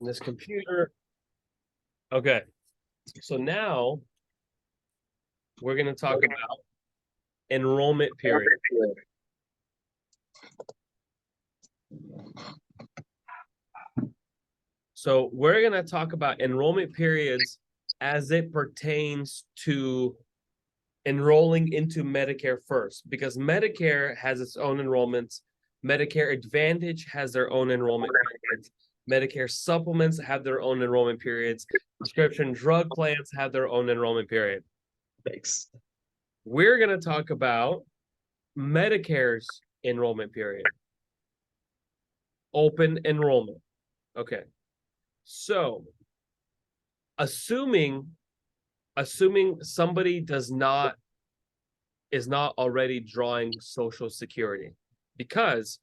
this computer. Okay, so now we're going to talk about enrollment period. So we're going to talk about enrollment periods as it pertains to enrolling into Medicare first, because Medicare has its own enrollments. Medicare Advantage has their own enrollment periods. Medicare supplements have their own enrollment periods. Prescription drug plans have their own enrollment period. Thanks. We're going to talk about Medicare's enrollment period. Open enrollment. Okay. So, assuming somebody is not already drawing Social Security, because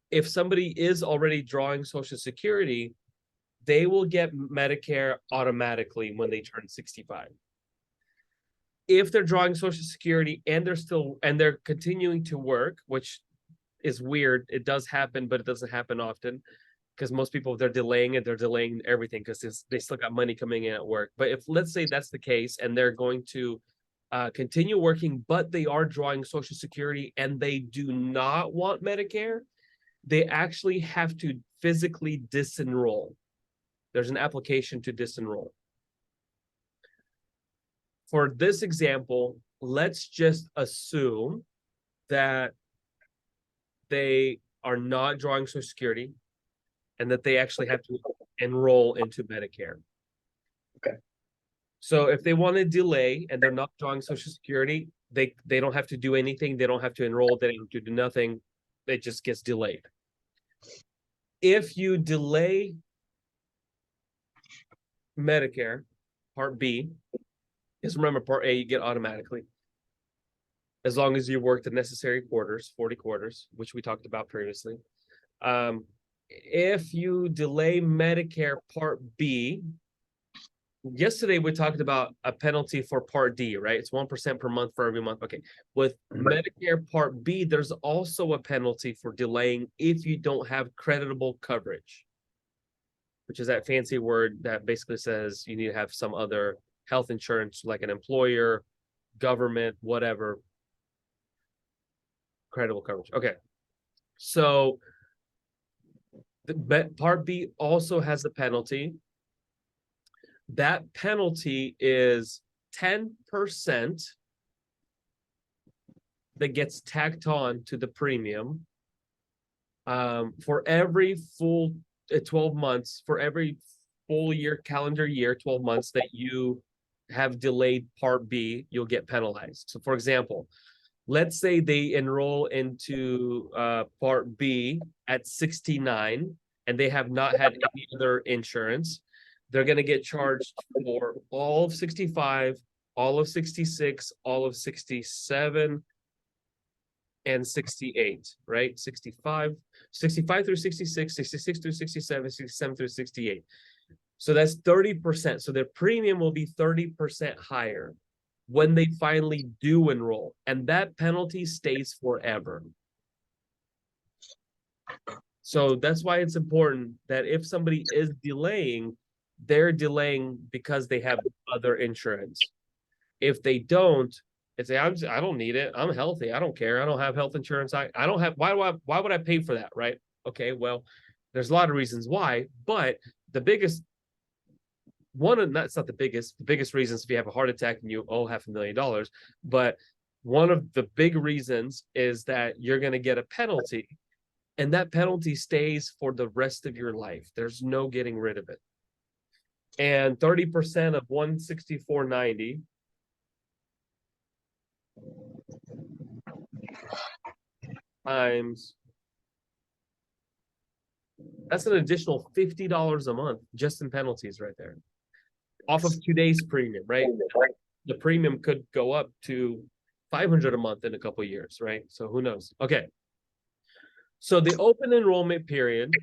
if somebody is already drawing Social Security, they will get Medicare automatically when they turn 65. If they're drawing Social Security and they're continuing to work, which is weird, it does happen, but it doesn't happen often, because most people, they're delaying everything because they still got money coming in at work. But if, let's say that's the case, and they're going to continue working, but they are drawing Social Security and they do not want Medicare, they actually have to physically disenroll. There's an application to disenroll. For this example, let's just assume that they are not drawing Social Security and that they actually have to enroll into Medicare. Okay. So if they want to delay and they're not drawing Social Security, they don't have to do anything. They don't have to enroll. They don't have to do nothing. It just gets delayed. If you delay Medicare Part B, because remember, Part A you get automatically, as long as you work the necessary quarters, 40 quarters, which we talked about previously. If you delay Medicare Part B, yesterday we talked about a penalty for Part D, right? It's 1% per month for every month. Okay. With Medicare Part B, there's also a penalty for delaying if you don't have creditable coverage, which is that fancy word that basically says you need to have some other health insurance, like an employer, government, whatever, creditable coverage. Okay. So the Part B also has a penalty. That penalty is 10% that gets tacked on to the premium for every full 12 months, for every full year, calendar year, 12 months that you have delayed Part B, you'll get penalized. So for example, let's say they enroll into Part B at 69 and they have not had any other insurance. They're going to get charged for all of 65, all of 66, all of 67, and 68, right? 65 through 66, 66 through 67, 67 through 68. So that's 30%. So their premium will be 30% higher when they finally do enroll. And that penalty stays forever. So that's why it's important that if somebody is delaying, they're delaying because they have other insurance. If they don't, they say, I don't need it. I'm healthy. I don't care. I don't have health insurance. I don't have, why would I pay for that? Right? Okay. Well, there's a lot of reasons why, but the biggest that's not the biggest reasons, if you have a heart attack and you owe $500,000, but one of the big reasons is that you're going to get a penalty, and that penalty stays for the rest of your life. There's no getting rid of it. And 30% of 164.90 times, that's an additional $50 a month just in penalties right there, off of today's premium, right? The premium could go up to $500 a month in a couple of years, right? So who knows? Okay. So the open enrollment period,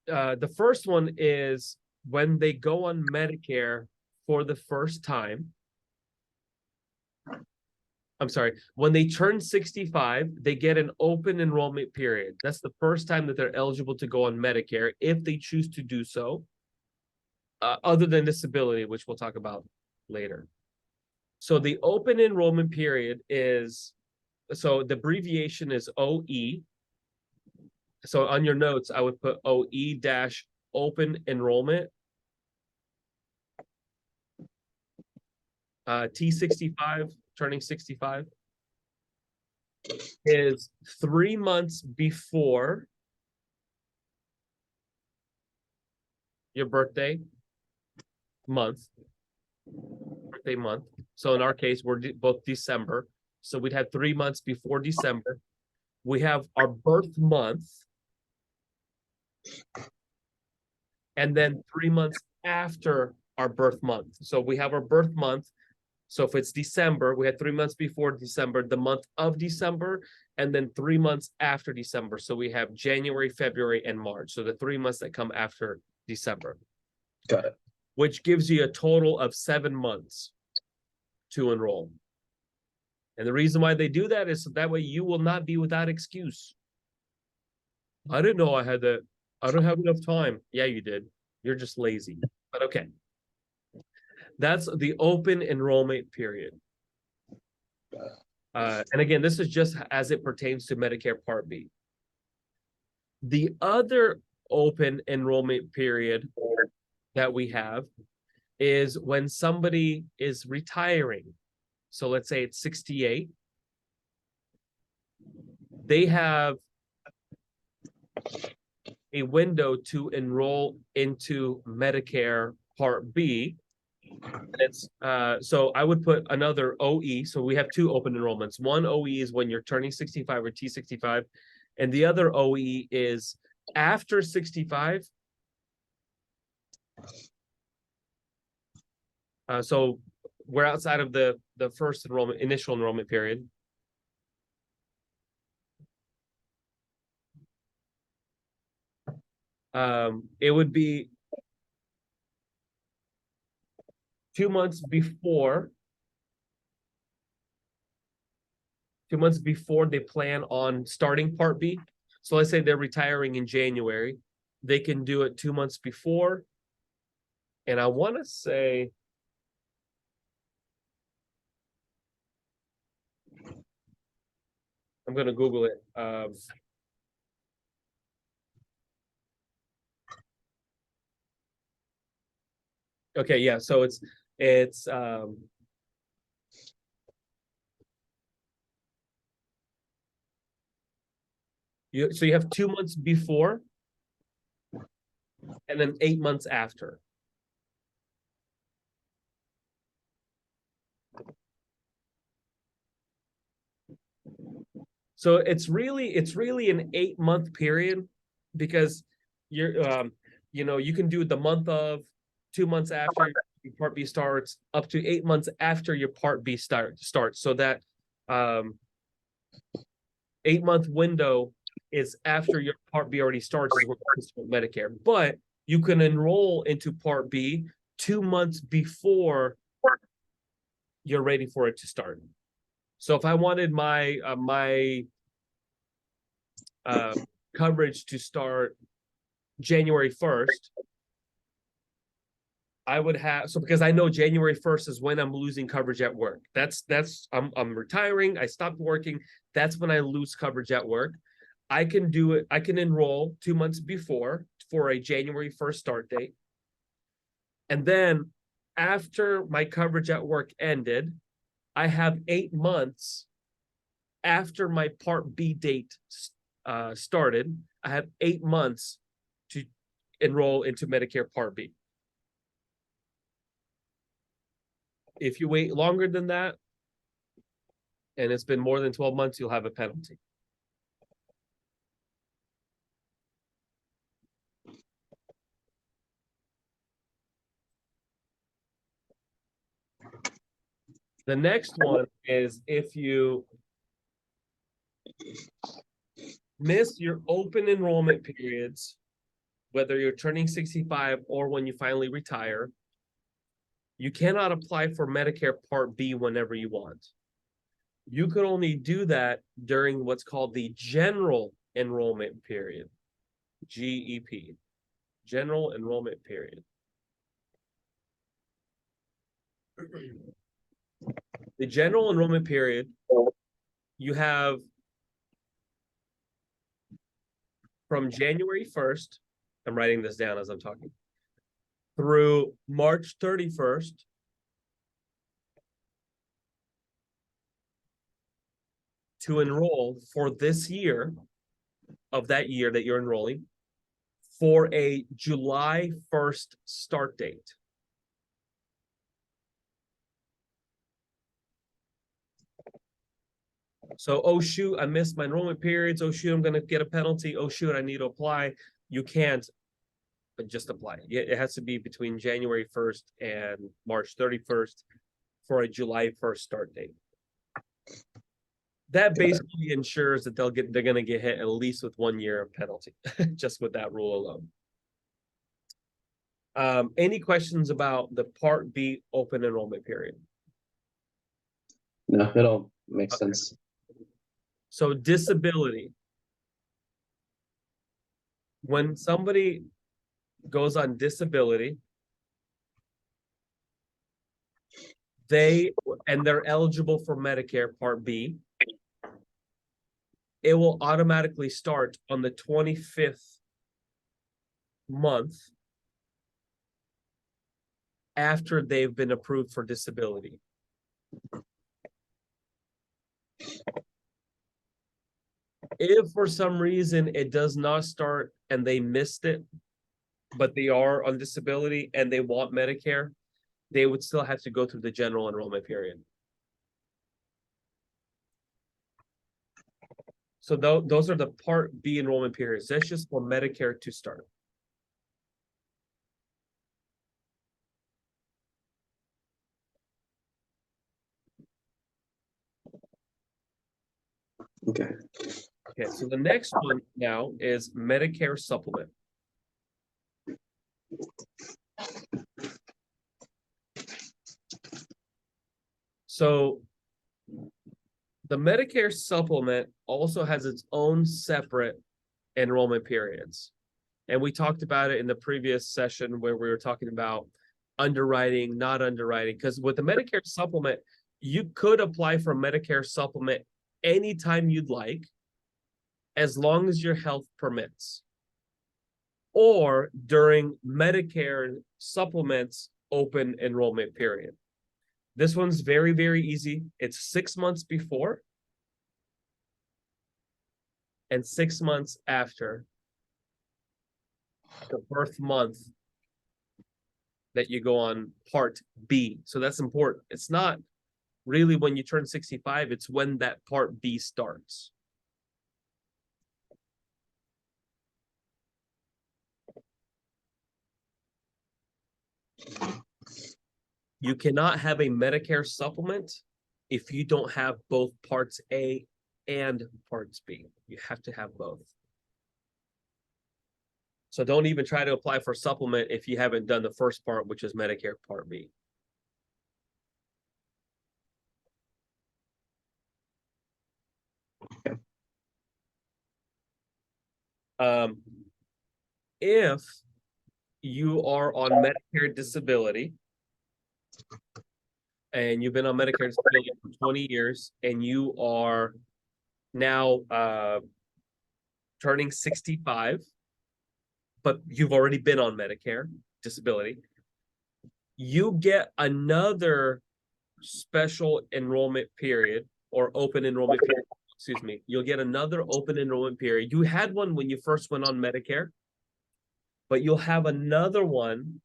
the first one is when they go on Medicare for the first time. I'm sorry, when they turn 65, they get an open enrollment period. That's the first time that they're eligible to go on Medicare if they choose to do so, other than disability, which we'll talk about later. So the open enrollment period is, so the abbreviation is OE. So on your notes, I would put OE dash open enrollment. T65, turning 65, is 3 months before your birthday month. So in our case, we're both December. So we'd have 3 months before December. We have our birth month. And then 3 months after our birth month. So we have our birth month. So if it's December, we had 3 months before December, the month of December, and then 3 months after December. So we have January, February, and March. So the 3 months that come after December. Got it. Which gives you a total of 7 months to enroll. And the reason why they do that is so that way you will not be without excuse. I didn't know I had that. I don't have enough time. Yeah, you did. You're just lazy. But okay. That's the open enrollment period. And again, this is just as it pertains to Medicare Part B. The other open enrollment period that we have is when somebody is retiring. So let's say it's 68. They have a window to enroll into Medicare Part B. It's so I would put another OE. So we have 2 open enrollments. One OE is when you're turning 65 or T65, and the other OE is after 65. So we're outside of the first initial enrollment period. It would be 2 months before. 2 months before they plan on starting Part B. So let's say they're retiring in January. They can do it 2 months before. And I want to say, I'm going to Google it. Okay, yeah, so it's so you have 2 months before and then 8 months after. So it's really an 8-month period, because you're you can do the month of, 2 months after your Part B starts, up to 8 months after your Part B starts. So that 8-month window is after your Part B already starts, is with Medicare. But you can enroll into Part B 2 months before you're ready for it to start. So if I wanted my coverage to start January 1st, I would have, so because I know January 1st is when I'm losing coverage at work. I'm retiring, I stopped working. That's when I lose coverage at work. I can do it, I can enroll 2 months before for a January 1st start date. And then after my coverage at work ended, I have 8 months after my Part B date started. I have 8 months to enroll into Medicare Part B. If you wait longer than that, and it's been more than 12 months, you'll have a penalty. The next one is if you miss your open enrollment periods, whether you're turning 65 or when you finally retire, you cannot apply for Medicare Part B whenever you want. you could only do that during what's called the general enrollment period, GEP, general enrollment period. The general enrollment period, you have from January 1st, I'm writing this down as I'm talking, through March 31st, to enroll for this year of that year that you're enrolling for a July 1st start date. So, oh shoot, I missed my enrollment periods. Oh shoot, I'm going to get a penalty. Oh shoot, I need to apply. You can't just apply. It has to be between January 1st and March 31st for a July 1st start date. That basically ensures that they're going to get hit at least with 1 year of penalty, just with that rule alone. Any questions about the Part B open enrollment period? No, it all makes sense. So disability. When somebody goes on disability, they're eligible for Medicare Part B, it will automatically start on the 25th month after they've been approved for disability. If for some reason it does not start and they missed it, but they are on disability and they want Medicare, they would still have to go through the general enrollment period. So those are the Part B enrollment periods. That's just for Medicare to start. Okay. Okay, so the next one now is Medicare supplement. So the Medicare supplement also has its own separate enrollment periods. And we talked about it in the previous session where we were talking about underwriting, not underwriting, because with the Medicare supplement, you could apply for Medicare supplement anytime you'd like, as long as your health permits, or during Medicare supplements open enrollment period. This one's very, very easy. It's 6 months before and 6 months after the birth month that you go on Part B. So that's important. It's not really when you turn 65, it's when that Part B starts. You cannot have a Medicare supplement if you don't have both Parts A and Parts B. You have to have both. So don't even try to apply for supplement if you haven't done the first part, which is Medicare Part B. If you are on Medicare disability and you've been on Medicare disability for 20 years and you are now turning 65, but you've already been on Medicare disability, you get another special enrollment period or open enrollment period. Excuse me. You'll get another open enrollment period. You had one when you first went on Medicare, but you'll have another one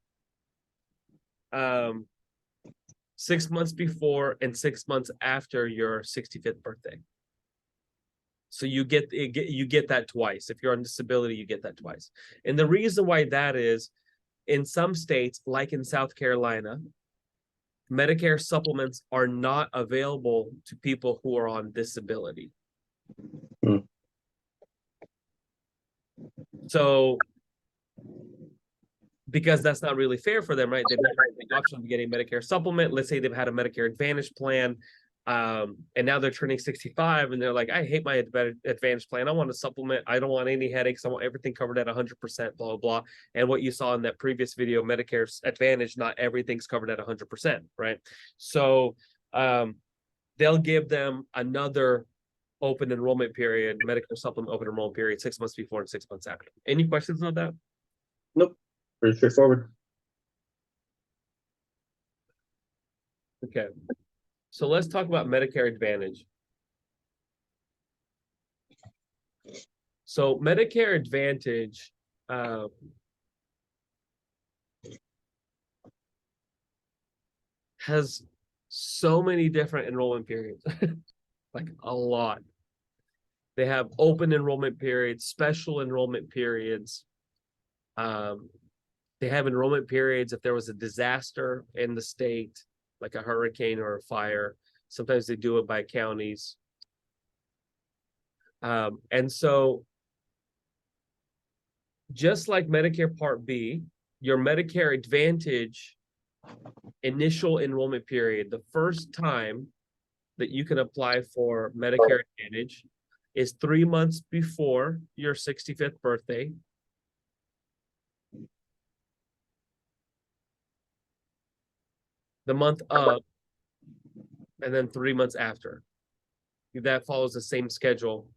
6 months before and 6 months after your 65th birthday. So you get that twice. If you're on disability, you get that twice. And the reason why that is, in some states, like in South Carolina, Medicare supplements are not available to people who are on disability. Mm. So, because that's not really fair for them, right? They've never had the option of getting a Medicare supplement. Let's say they've had a Medicare Advantage plan. And now they're turning 65 and they're like, I hate my advantage plan. I want to supplement. I don't want any headaches. I want everything covered at 100%, blah, blah, blah. And what you saw in that previous video, Medicare's Advantage, not everything's covered at 100%, right? So they'll give them another open enrollment period, Medicare supplement open enrollment period, 6 months before and 6 months after. Any questions on that? Nope. Pretty straightforward. Okay. So let's talk about Medicare Advantage. So Medicare Advantage has so many different enrollment periods, like a lot. They have open enrollment periods, special enrollment periods. They have enrollment periods if there was a disaster in the state, like a hurricane or a fire. Sometimes they do it by counties. And so just like Medicare Part B, your Medicare Advantage initial enrollment period, the first time that you can apply for Medicare Advantage is 3 months before your 65th birthday. The month of, and then 3 months after. That follows the same schedule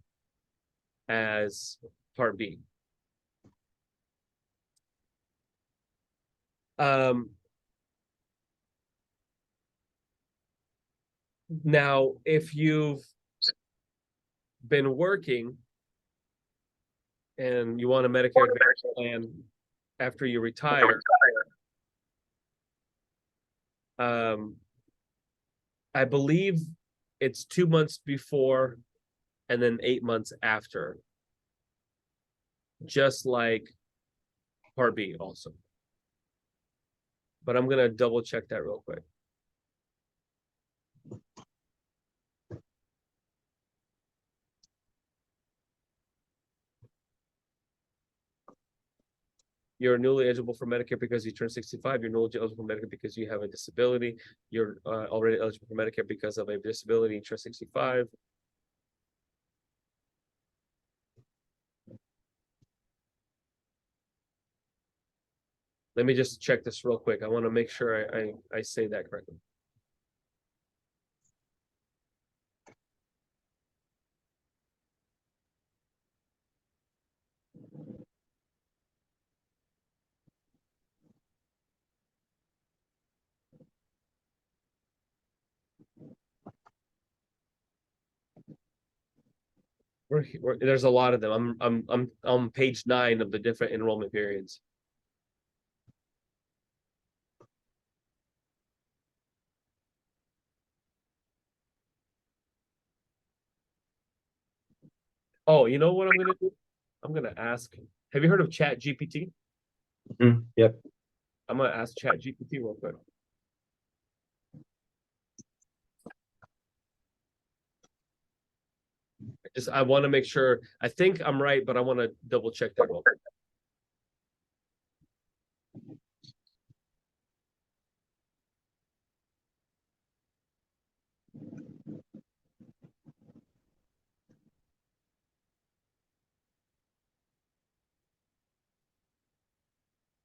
as Part B. Now, if you've been working and you want a Medicare Advantage plan after you retire, I believe it's 2 months before and then 8 months after, just like Part B also. But I'm gonna double check that real quick. You're newly eligible for Medicare because you turned 65. You're newly eligible for Medicare because you have a disability. You're already eligible for Medicare because of a disability. You turn 65. Let me just check this real quick. I want to make sure I say that correctly. There's a lot of them. I'm on page 9 of the different enrollment periods. Oh, you know what I'm gonna do? I'm gonna ask. Have you heard of Chat GPT? Yep. I'm gonna ask Chat GPT real quick. I want to make sure. I think I'm right, but I want to double check that real quick.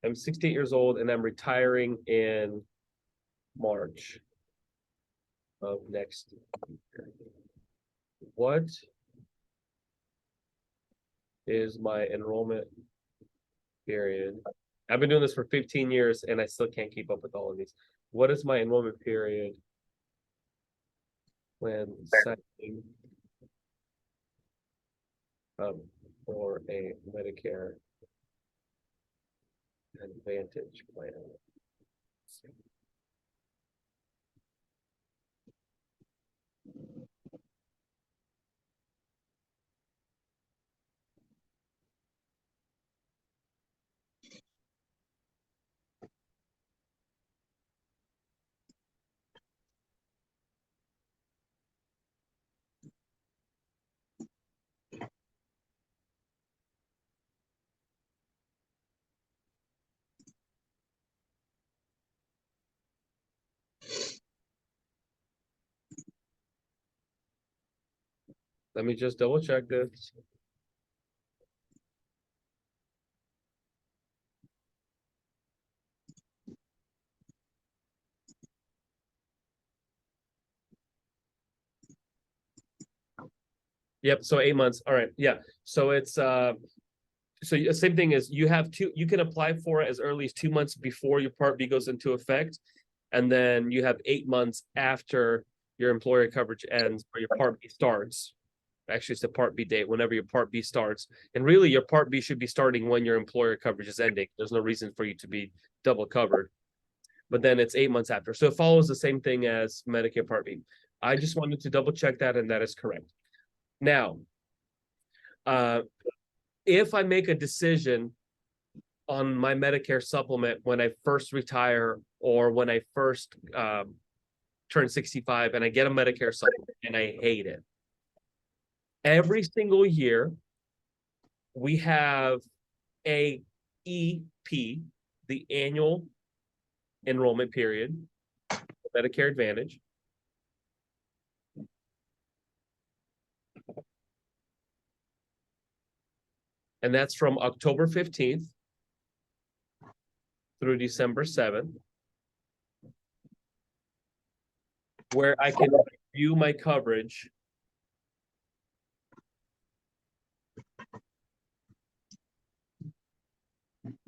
I'm 68 years old and I'm retiring in March of next year. What is my enrollment period? I've been doing this for 15 years and I still can't keep up with all of these. What is my enrollment period when signing up for a Medicare Advantage plan? Let me just double check this. Yep, so 8 months. All right, yeah. So it's same thing as you have you can apply for it as early as 2 months before your Part B goes into effect. And then you have 8 months after your employer coverage ends or your Part B starts. Actually, it's the Part B date, whenever your Part B starts. And really, your Part B should be starting when your employer coverage is ending. There's no reason for you to be double covered. But then it's 8 months after. So it follows the same thing as Medicare Part B. I just wanted to double check that, and that is correct. Now, if I make a decision on my Medicare supplement when I first retire or when I first turn 65 and I get a Medicare supplement and I hate it, every single year we have AEP, the annual enrollment period, Medicare Advantage. And that's from October 15th through December 7th, where I can review my coverage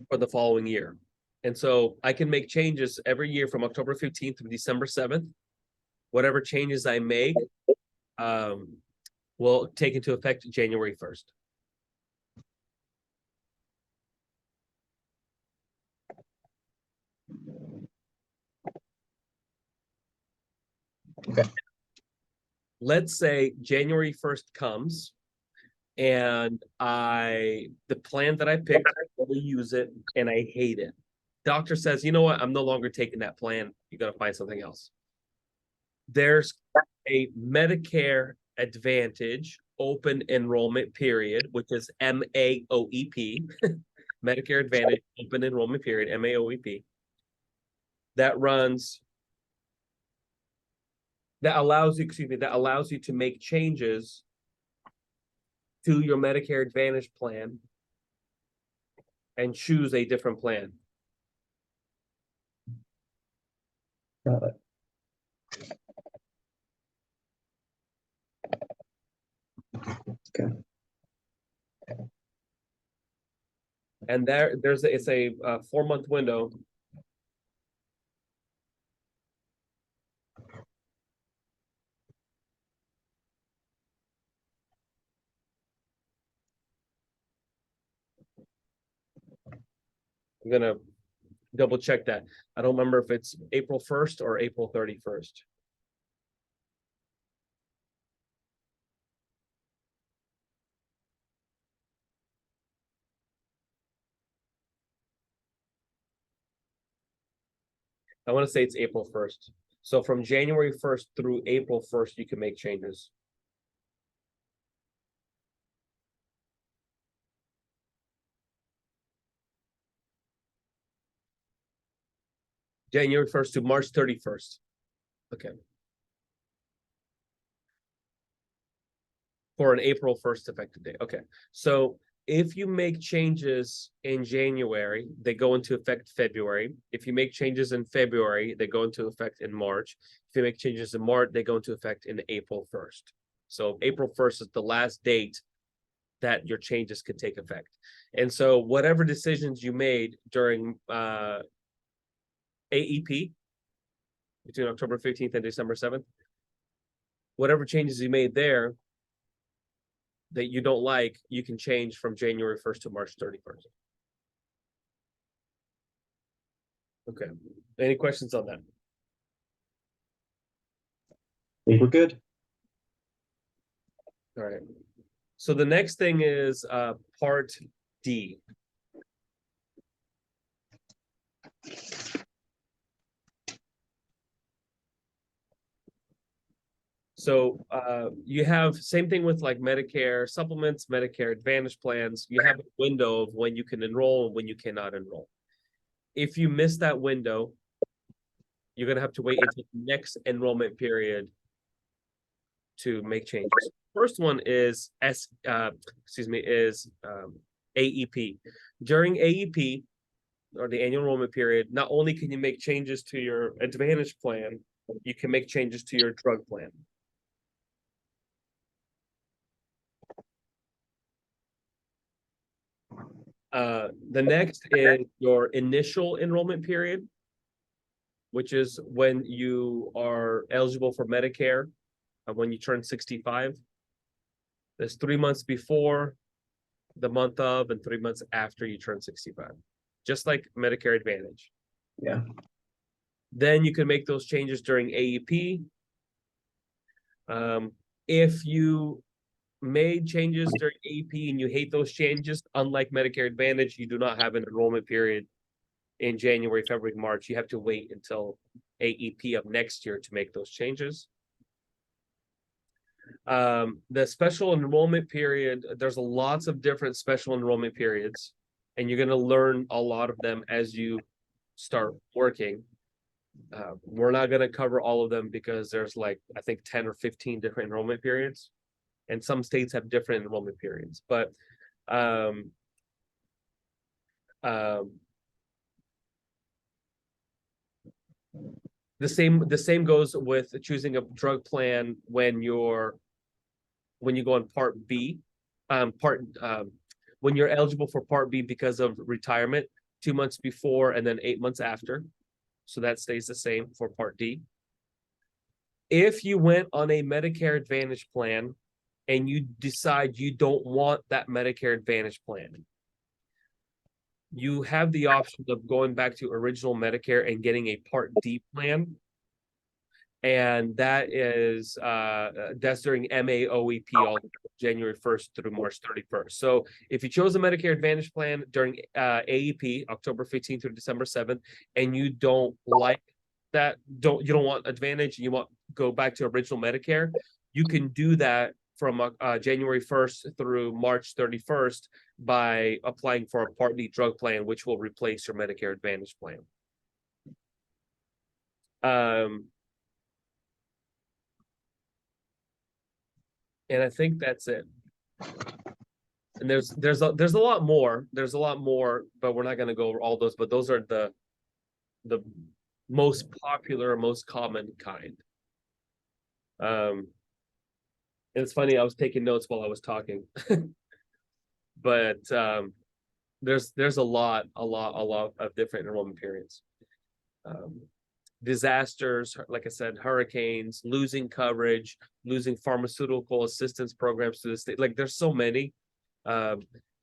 for the following year. And so I can make changes every year from October 15th to December 7th. Whatever changes I make will take into effect January 1st. Okay. Let's say January 1st comes and the plan that I picked, I will use it and I hate it. Doctor says, you know what? I'm no longer taking that plan. You got to find something else. There's a Medicare Advantage open enrollment period, which is MAOEP, Medicare Advantage open enrollment period, MAOEP. That allows you to make changes to your Medicare Advantage plan and choose a different plan. Got it. Okay. And it's a 4-month window. I'm gonna double check that. I don't remember if it's April 1st or April 31st. I want to say it's April 1st. So from January 1st through April 1st, you can make changes. January 1st to March 31st. Okay. For an April 1st effective date. Okay. So if you make changes in January, they go into effect February. If you make changes in February, they go into effect in March. If you make changes in March, they go into effect in April 1st. So April 1st is the last date that your changes could take effect. And so whatever decisions you made during AEP between October 15th and December 7th, whatever changes you made there that you don't like, you can change from January 1st to March 31st. Okay. Any questions on that? I think we're good. All right. So the next thing is Part D. So you have same thing with like Medicare supplements, Medicare Advantage plans. You have a window of when you can enroll and when you cannot enroll. If you miss that window, you're gonna have to wait until the next enrollment period to make changes. first one is AEP. During AEP, or the annual enrollment period, not only can you make changes to your Advantage plan, you can make changes to your drug plan. The next is your initial enrollment period, which is when you are eligible for Medicare, when you turn 65. There's 3 months before, the month of, and 3 months after you turn 65, just like Medicare Advantage. Yeah. Then you can make those changes during AEP. If you made changes during AEP and you hate those changes, unlike Medicare Advantage, you do not have an enrollment period in January, February, March. You have to wait until AEP of next year to make those changes. The special enrollment period, there's lots of different special enrollment periods, and you're going to learn a lot of them as you start working. We're not going to cover all of them because there's like, I think 10 or 15 different enrollment periods, and some states have different enrollment periods, but the same goes with choosing a drug plan when you go on Part B, when you're eligible for Part B because of retirement, 2 months before and then 8 months after. So that stays the same for Part D. If you went on a Medicare Advantage plan and you decide you don't want that Medicare Advantage plan, you have the option of going back to original Medicare and getting a Part D plan. And that's during MAOEP, all January 1st through March 31st. So if you chose a Medicare Advantage plan during AEP, October 15th through December 7th, and you don't like that, you don't want Advantage, and you want go back to original Medicare, you can do that from January 1st through March 31st by applying for a Part D drug plan, which will replace your Medicare Advantage plan. And I think that's it. And there's a lot more. There's a lot more, but we're not going to go over all those. But those are the most popular, most common kind. And it's funny, I was taking notes while I was talking. But there's a lot of different enrollment periods. Disasters, like I said, hurricanes, losing coverage, losing pharmaceutical assistance programs to the state. Like there's so many.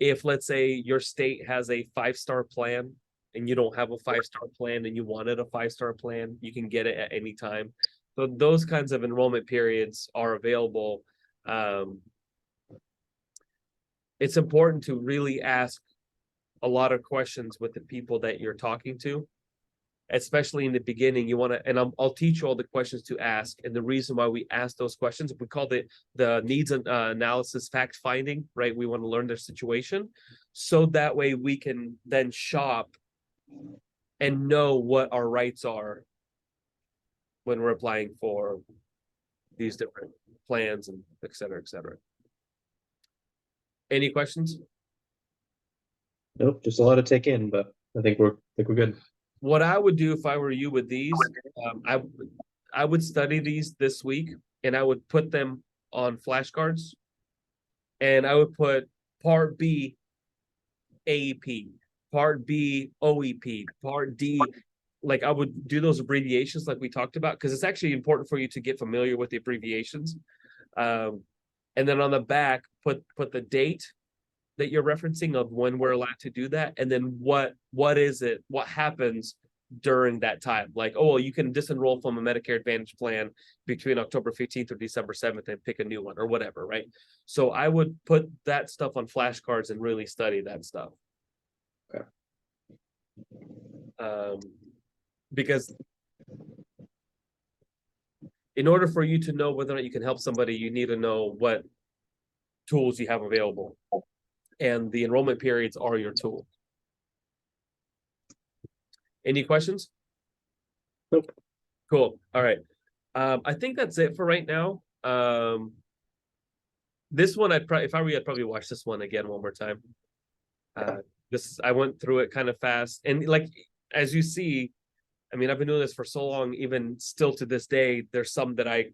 If let's say your state has a 5-star plan and you don't have a 5-star plan and you wanted a 5-star plan, you can get it at any time. So those kinds of enrollment periods are available. It's important to really ask a lot of questions with the people that you're talking to. Especially in the beginning, you want to, and I'll teach you all the questions to ask. And the reason why we ask those questions, we call it the needs analysis fact finding, right? We want to learn their situation. So that way we can then shop and know what our rights are when we're applying for these different plans and et cetera, et cetera. Any questions? Nope, just a lot to take in, but I think we're good. What I would do if I were you with these, I would study these this week, and I would put them on flashcards, and I would put Part B AEP, Part B OEP, Part D. Like I would do those abbreviations like we talked about, because it's actually important for you to get familiar with the abbreviations. And then on the back, put the date that you're referencing of when we're allowed to do that, and then what happens during that time. Like, oh, well, you can disenroll from a Medicare Advantage plan between October 15th or December 7th and pick a new one or whatever, right? So I would put that stuff on flashcards and really study that stuff. Okay. Because in order for you to know whether or not you can help somebody, you need to know what tools you have available. And the enrollment periods are your tool. Any questions? Nope. Cool. All right. I think that's it for right now. This one, I'd probably, if I were you, I'd probably watch this one again one more time. This, I went through it kind of fast, and like as you see, I mean, I've been doing this for so long, even still to this day, there's some that I'm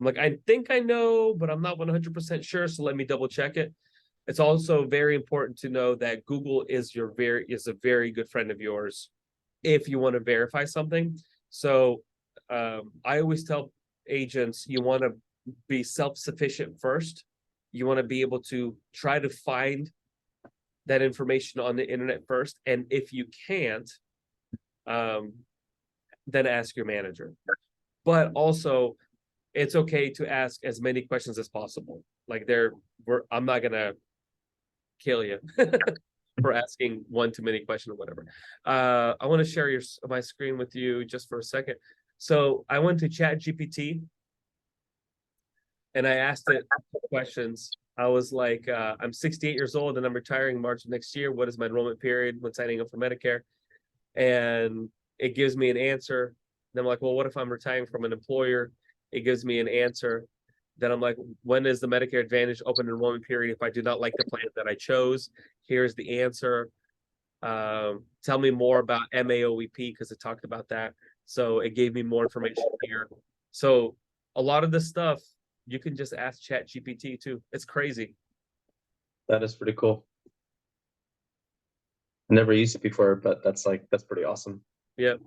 like, I think I know, but I'm not 100% sure, so let me double check it. It's also very important to know that Google is a very good friend of yours if you want to verify something. So I always tell agents, you want to be self-sufficient first. You want to be able to try to find that information on the internet first, and if you can't, then ask your manager. But also, it's okay to ask as many questions as possible. Like I'm not gonna kill you for asking one too many questions or whatever. I want to share my screen with you just for a second. So I went to Chat GPT and I asked it questions. I was like, I'm 68 years old and I'm retiring March of next year. What is my enrollment period when signing up for Medicare? And it gives me an answer. Then I'm like, well, what if I'm retiring from an employer? It gives me an answer. Then I'm like, when is the Medicare Advantage open enrollment period if I do not like the plan that I chose? Here's the answer. Tell me more about MAOEP because it talked about that. So it gave me more information here. So a lot of this stuff you can just ask Chat GPT too. It's crazy. That is pretty cool. I never used it before, but that's pretty awesome. Yep.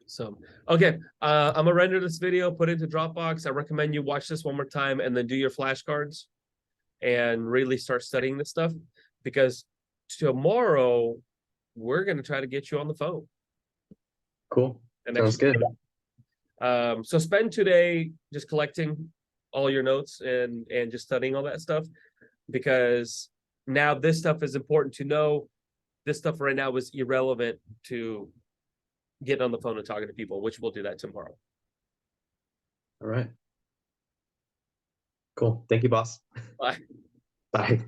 So, okay, I'm gonna render this video, put it into Dropbox. I recommend you watch this one more time and then do your flashcards and really start studying this stuff, because tomorrow we're gonna try to get you on the phone. Cool. And Sounds good. So spend today just collecting all your notes and just studying all that stuff, because now this stuff is important to know. This stuff right now is irrelevant to getting on the phone and talking to people, which we'll do that tomorrow. All right. Cool. Thank you, boss. Bye. Bye.